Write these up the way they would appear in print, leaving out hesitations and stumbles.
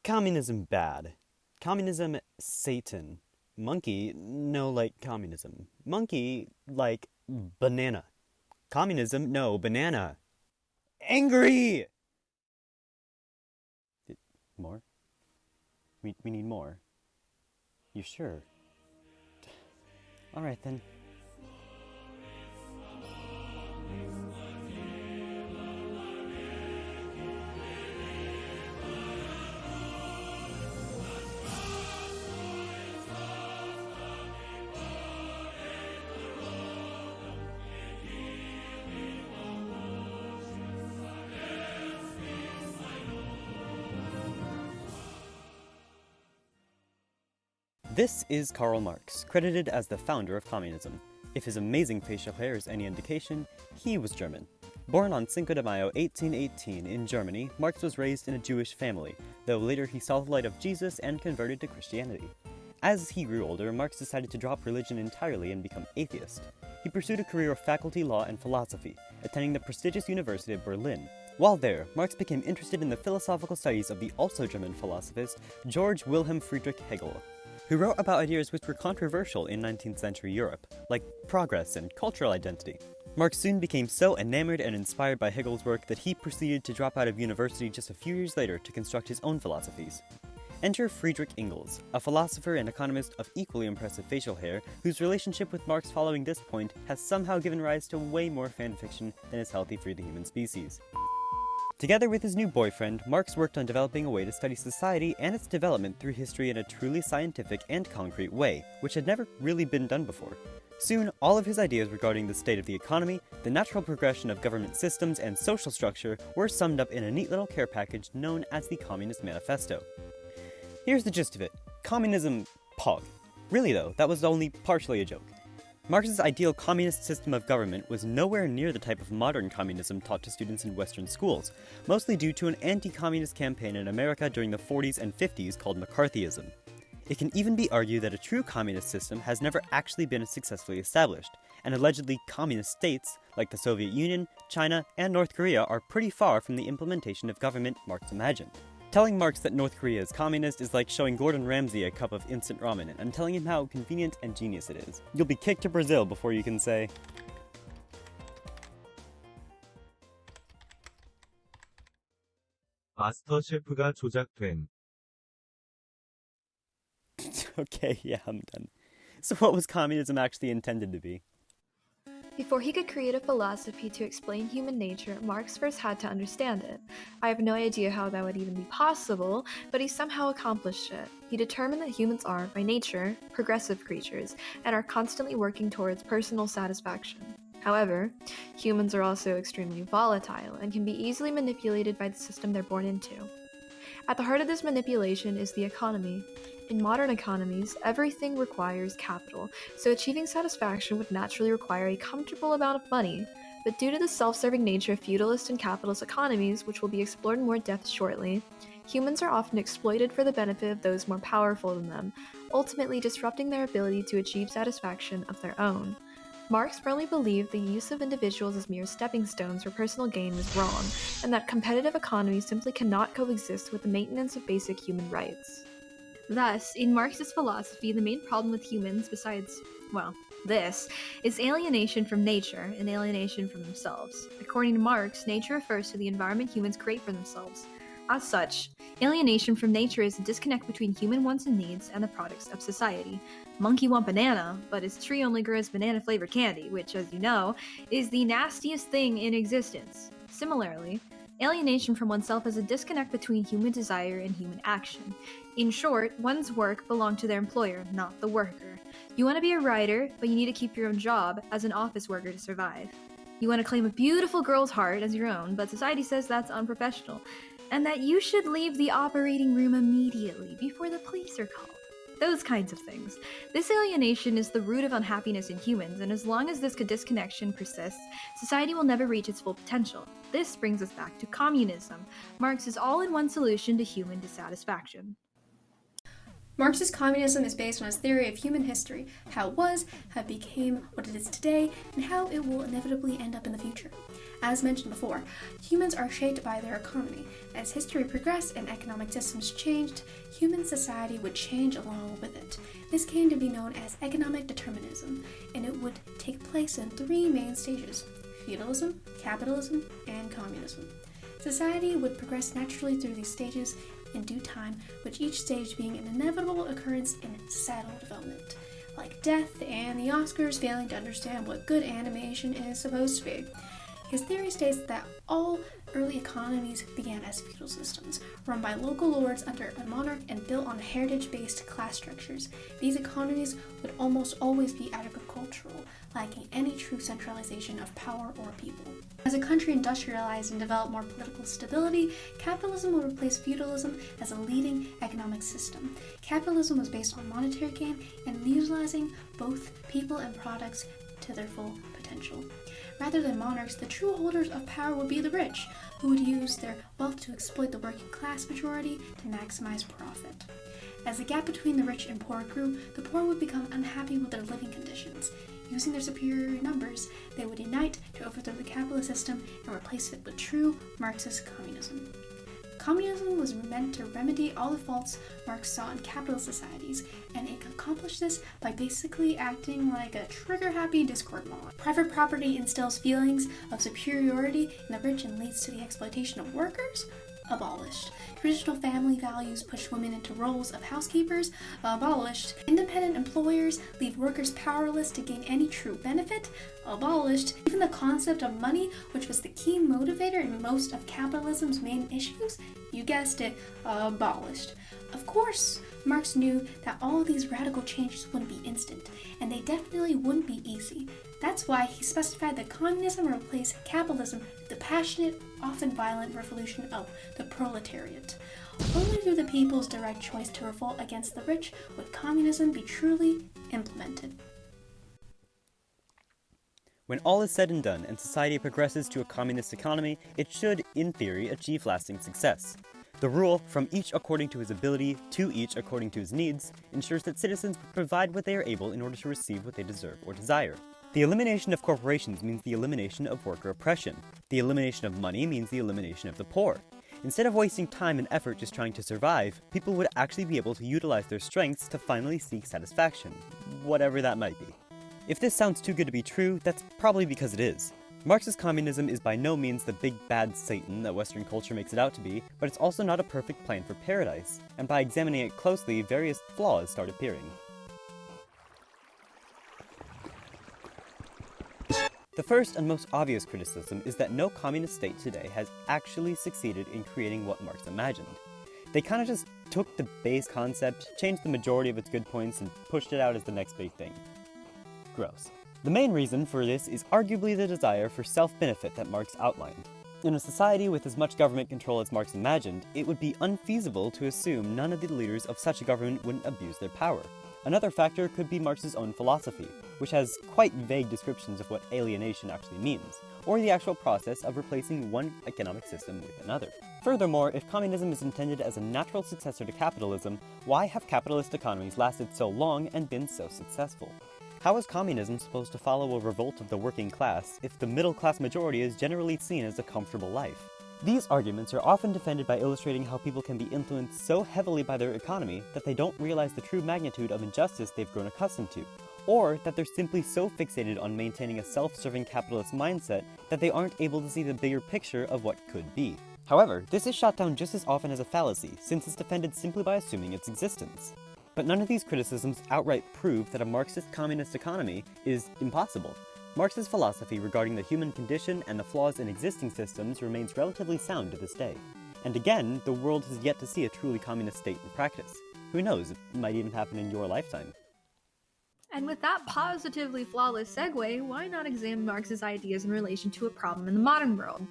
Communism bad. Communism Satan. Monkey no like communism. Monkey like banana. Communism no banana. Angry! More? We need more. You sure? Alright then. This is Karl Marx, credited as the founder of communism. If his amazing facial hair is any indication, he was German. Born on Cinco de Mayo 1818 in Germany, Marx was raised in a Jewish family, though later he saw the light of Jesus and converted to Christianity. As he grew older, Marx decided to drop religion entirely and become atheist. He pursued a career of faculty law and philosophy, attending the prestigious University of Berlin. While there, Marx became interested in the philosophical studies of the also German philosophist George Wilhelm Friedrich Hegel, who wrote about ideas which were controversial in 19th century Europe, like progress and cultural identity. Marx soon became so enamored and inspired by Hegel's work that he proceeded to drop out of university just a few years later to construct his own philosophies. Enter Friedrich Engels, a philosopher and economist of equally impressive facial hair, whose relationship with Marx following this point has somehow given rise to way more fanfiction than is healthy for the human species. Together with his new boyfriend, Marx worked on developing a way to study society and its development through history in a truly scientific and concrete way, which had never really been done before. Soon, all of his ideas regarding the state of the economy, the natural progression of government systems, and social structure were summed up in a neat little care package known as the Communist Manifesto. Here's the gist of it. Communism pog. Really though, that was only partially a joke. Marx's ideal communist system of government was nowhere near the type of modern communism taught to students in Western schools, mostly due to an anti-communist campaign in America during the 40s and 50s called McCarthyism. It can even be argued that a true communist system has never actually been successfully established, and allegedly communist states, like the Soviet Union, China, and North Korea are pretty far from the implementation of government Marx imagined. Telling Marx that North Korea is communist is like showing Gordon Ramsay a cup of instant ramen and telling him how convenient and genius it is. You'll be kicked to Brazil before you can say, 마스터 셰프가 조작된. okay, yeah, I'm done. So what was communism actually intended to be? Before he could create a philosophy to explain human nature, Marx first had to understand it. I have no idea how that would even be possible, but he somehow accomplished it. He determined that humans are, by nature, progressive creatures, and are constantly working towards personal satisfaction. However, humans are also extremely volatile and can be easily manipulated by the system they're born into. At the heart of this manipulation is the economy. In modern economies, everything requires capital, so achieving satisfaction would naturally require a comfortable amount of money. But due to the self-serving nature of feudalist and capitalist economies, which will be explored in more depth shortly, humans are often exploited for the benefit of those more powerful than them, ultimately disrupting their ability to achieve satisfaction of their own. Marx firmly believed the use of individuals as mere stepping stones for personal gain was wrong, and that competitive economies simply cannot coexist with the maintenance of basic human rights. Thus, in Marxist philosophy, the main problem with humans, besides, this, is alienation from nature and alienation from themselves. According to Marx, nature refers to the environment humans create for themselves. As such, alienation from nature is a disconnect between human wants and needs and the products of society. Monkey want banana, but his tree only grows banana-flavored candy, which, as you know, is the nastiest thing in existence. Similarly, alienation from oneself is a disconnect between human desire and human action. In short, one's work belongs to their employer, not the worker. You want to be a writer, but you need to keep your own job as an office worker to survive. You want to claim a beautiful girl's heart as your own, but society says that's unprofessional, and that you should leave the operating room immediately before the police are called. Those kinds of things. This alienation is the root of unhappiness in humans, and as long as this disconnection persists, society will never reach its full potential. This brings us back to communism, Marx's all-in-one solution to human dissatisfaction. Marxist communism is based on his theory of human history, how it was, how it became what it is today, and how it will inevitably end up in the future. As mentioned before, humans are shaped by their economy. As history progressed and economic systems changed, human society would change along with it. This came to be known as economic determinism, and it would take place in three main stages: feudalism, capitalism, and communism. Society would progress naturally through these stages in due time, with each stage being an inevitable occurrence in societal development, like death and the Oscars failing to understand what good animation is supposed to be. His theory states that all early economies began as feudal systems, run by local lords under a monarch and built on heritage-based class structures. These economies would almost always be agricultural, lacking any true centralization of power or people. As a country industrialized and developed more political stability, capitalism would replace feudalism as a leading economic system. Capitalism was based on monetary gain and utilizing both people and products to their full potential. Rather than monarchs, the true holders of power would be the rich, who would use their wealth to exploit the working class majority to maximize profit. As the gap between the rich and poor grew, the poor would become unhappy with their living conditions. Using their superior numbers, they would unite to overthrow the capitalist system and replace it with true Marxist communism. Communism was meant to remedy all the faults Marx saw in capitalist societies, and it accomplished this by basically acting like a trigger-happy Discord mod. Private property instills feelings of superiority in the rich and leads to the exploitation of workers. Abolished. Traditional family values push women into roles of housekeepers. Abolished. Independent employers leave workers powerless to gain any true benefit. Abolished. Even the concept of money, which was the key motivator in most of capitalism's main issues, you guessed it, abolished. Of course, Marx knew that all of these radical changes wouldn't be instant, and they definitely wouldn't be easy. That's why he specified that communism replaced capitalism with the passionate, often violent revolution of the proletariat. Only through the people's direct choice to revolt against the rich would communism be truly implemented. When all is said and done and society progresses to a communist economy, it should, in theory, achieve lasting success. The rule, from each according to his ability to each according to his needs, ensures that citizens provide what they are able in order to receive what they deserve or desire. The elimination of corporations means the elimination of worker oppression. The elimination of money means the elimination of the poor. Instead of wasting time and effort just trying to survive, people would actually be able to utilize their strengths to finally seek satisfaction, whatever that might be. If this sounds too good to be true, that's probably because it is. Marxist communism is by no means the big bad Satan that Western culture makes it out to be, but it's also not a perfect plan for paradise, and by examining it closely, various flaws start appearing. The first and most obvious criticism is that no communist state today has actually succeeded in creating what Marx imagined. They kind of just took the base concept, changed the majority of its good points, and pushed it out as the next big thing. Gross. The main reason for this is arguably the desire for self-benefit that Marx outlined. In a society with as much government control as Marx imagined, it would be unfeasible to assume none of the leaders of such a government wouldn't abuse their power. Another factor could be Marx's own philosophy, which has quite vague descriptions of what alienation actually means, or the actual process of replacing one economic system with another. Furthermore, if communism is intended as a natural successor to capitalism, why have capitalist economies lasted so long and been so successful? How is communism supposed to follow a revolt of the working class if the middle-class majority is generally seen as a comfortable life? These arguments are often defended by illustrating how people can be influenced so heavily by their economy that they don't realize the true magnitude of injustice they've grown accustomed to, or that they're simply so fixated on maintaining a self-serving capitalist mindset that they aren't able to see the bigger picture of what could be. However, this is shot down just as often as a fallacy, since it's defended simply by assuming its existence. But none of these criticisms outright prove that a Marxist communist economy is impossible. Marx's philosophy regarding the human condition and the flaws in existing systems remains relatively sound to this day. And again, the world has yet to see a truly communist state in practice. Who knows, it might even happen in your lifetime. And with that positively flawless segue, why not examine Marx's ideas in relation to a problem in the modern world?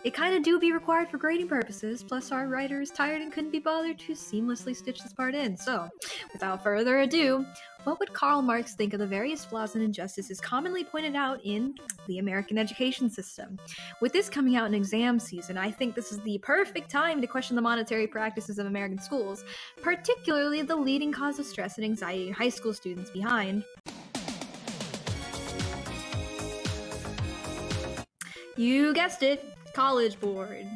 It kinda do be required for grading purposes, plus our writer is tired and couldn't be bothered to seamlessly stitch this part in. So, without further ado, what would Karl Marx think of the various flaws and injustices commonly pointed out in the American education system? With this coming out in exam season, I think this is the perfect time to question the monetary practices of American schools, particularly the leading cause of stress and anxiety in high school students behind. You guessed it, College Board.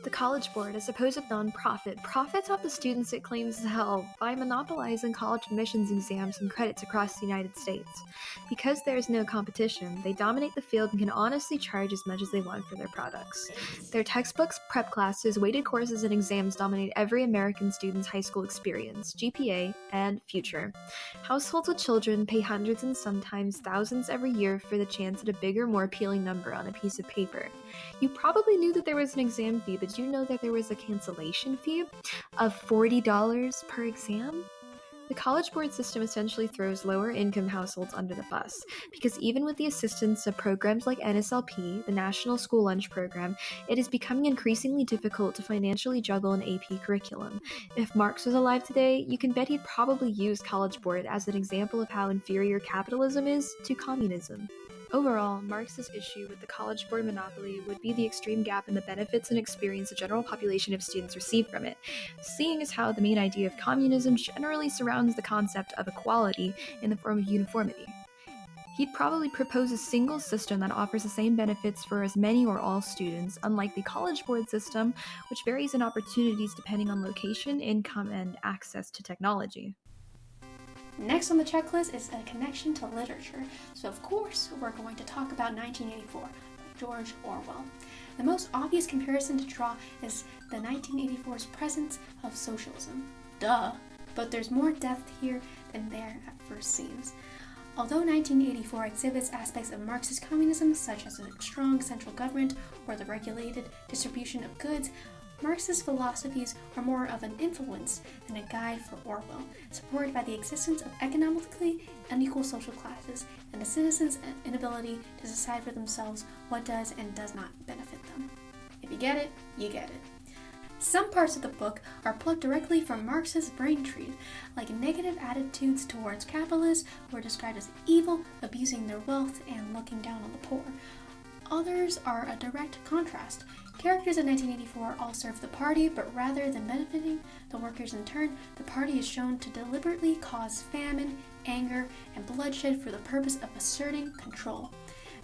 The College Board, a supposed nonprofit, profits off the students it claims to help by monopolizing college admissions exams and credits across the United States. Because there is no competition, they dominate the field and can honestly charge as much as they want for their products. Their textbooks, prep classes, weighted courses, and exams dominate every American student's high school experience, GPA, and future. Households with children pay hundreds and sometimes thousands every year for the chance at a bigger, more appealing number on a piece of paper. You probably knew that there was an exam fee, but did you know that there was a cancellation fee of $40 per exam? The College Board system essentially throws lower income households under the bus, because even with the assistance of programs like NSLP, the National School Lunch Program, it is becoming increasingly difficult to financially juggle an AP curriculum. If Marx was alive today, you can bet he'd probably use College Board as an example of how inferior capitalism is to communism. Overall, Marx's issue with the College Board monopoly would be the extreme gap in the benefits and experience the general population of students receive from it, seeing as how the main idea of communism generally surrounds the concept of equality in the form of uniformity. He'd probably propose a single system that offers the same benefits for as many or all students, unlike the College Board system, which varies in opportunities depending on location, income, and access to technology. Next on the checklist is a connection to literature, so of course we're going to talk about 1984 by George Orwell. The most obvious comparison to draw is the 1984's presence of socialism. Duh! But there's more depth here than there at first seems. Although 1984 exhibits aspects of Marxist communism, such as a strong central government or the regulated distribution of goods, Marx's philosophies are more of an influence than a guide for Orwell, supported by the existence of economically unequal social classes and the citizens' inability to decide for themselves what does and does not benefit them. If you get it, you get it. Some parts of the book are plucked directly from Marx's brain tree, like negative attitudes towards capitalists who are described as evil, abusing their wealth, and looking down on the poor. Others are a direct contrast. Characters in 1984 all serve the party, but rather than benefiting the workers in turn, the party is shown to deliberately cause famine, anger, and bloodshed for the purpose of asserting control.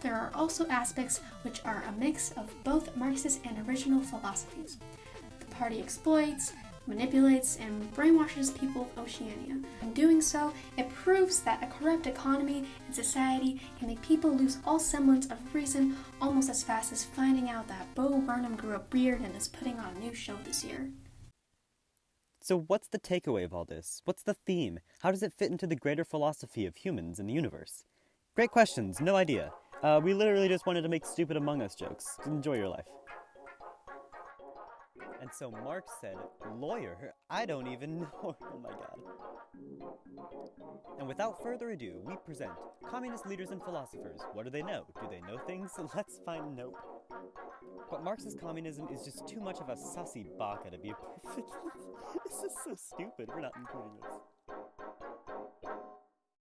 There are also aspects which are a mix of both Marxist and original philosophies. The party exploits, manipulates, and brainwashes people of Oceania. In doing so, it proves that a corrupt economy and society can make people lose all semblance of reason almost as fast as finding out that Bo Burnham grew a beard and is putting on a new show this year. So what's the takeaway of all this? What's the theme? How does it fit into the greater philosophy of humans and the universe? Great questions, no idea. We literally just wanted to make stupid Among Us jokes. Enjoy your life. And so Marx said, lawyer? I don't even know. Oh my god. And without further ado, we present communist leaders and philosophers. What do they know? Do they know things? Let's find nope. But Marx's communism is just too much of a sussy baka to be a perfect... This is so stupid. We're not including this.